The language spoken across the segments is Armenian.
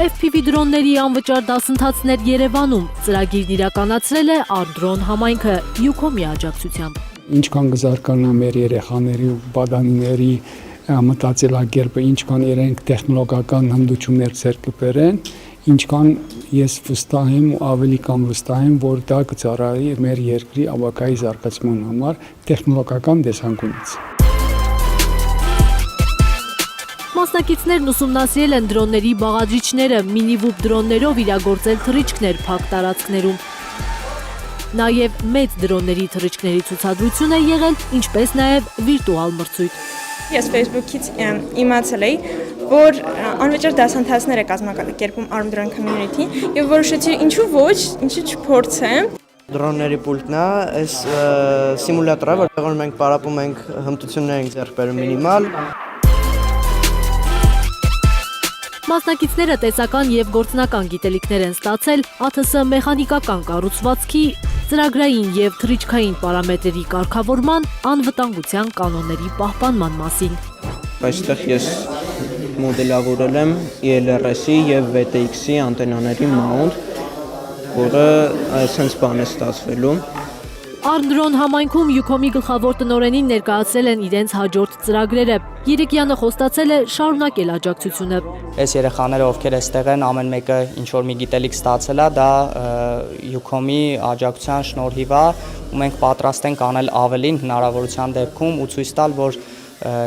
FPV դրոնների անվճար դասընթացներ Երևանում ծրագիրն իրականացրել է Ardrone համայնքը Յուքոմի աջակցությամբ։ Ինչքան կզարգանա մեր երեխաների ու պատանիների մտածելակերպը, ինչքան իրենք տեխնոլոգիական հմտություններ ձեռք կբերեն, ինչքան ես վստահ եմ ու ավելի կամ վստահ եմ, որ դա կծառայի մեր երկրի ապագայի զարգացման համար տեխնոլոգիական տեսանկյունից։ Մասնակիցներն ուսումնասիրել են դրոնների բաղադրիչները, մինիվուպ դրոններով իրագործել թռիչքներ փակ տարածքներում։ Նաև մեծ դրոնների թռիչքների ցուցադրություն է եղել, ինչպես նաև վիրտուալ մրցույթ։ Ես Facebook-ից իմացել էի, որ անվճար դասընթացներ է կազմակերպում Ardrone Community եւ որոշեցի ինչու ոչ, ինչու չփորձեմ։ Դրոնների պուլտն է, այս սիմուլյատորը, որտեղ մենք պարապում ենք հմտություններ ենք ձեռք բերում մինիմալ։ Մասնակիցները տեսական եւ գործնական գիտելիքներ են ստացել ԱԹՍ մեխանիկական կառուցվածքի, ծրագրային եւ թռիչքային պարամետրերի կարգավորման, անվտանգության կանոնների պահպանման մասին։ Այստեղ ես մոդելավորել եմ ELRS-ի եւ VTX-ի անտենաների mount, որը այսպես բան է ստացվելու։ Ardrone համայնքում Յուքոմի գլխավոր տնօրենին ներկայացրել են իրենց հաջորդ ծրագրերը։ Երիկյանը խոստացել է շարունակել աջակցությունը։ Այս երեխաները, ովքեր այստեղ են, ամեն մեկը ինչ-որ մի գիտելիք ստացել է, դա Յուքոմի աջակցության շնորհիվ է, ու մենք պատրաստ ենք անել ավելին հնարավորության դեպքում ու ցույց տալ, որ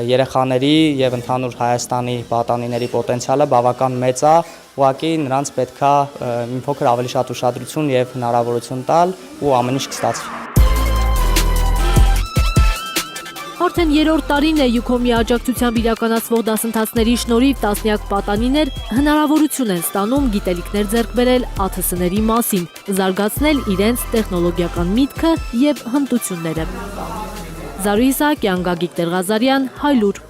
երեխաների եւ ընդհանուր Հայաստանի պատանիների պոտենցիալը բավական մեծ է, ուղղակի նրանց պետքա մի փոքր ավելի շատ ուշադրություն եւ հնարավորություն տալ ու ամեն ինչ կստացվի։ Արդեն երրորդ տարին է Յուքոմի աջակցությամբ իրականացվող դասընթացների շնորհիվ տասնյակ պատանիներ հնարավորություն են ստանում գիտելիքներ ձեռք բերել ԱԹՍ-ների մասին, զարգացնել իրենց տեխնոլոգիական միտքը եւ հմտությունները։ Զարուհի Իսահակյան, Գագիկ Տեր-Ղազարյան, Հայլուր։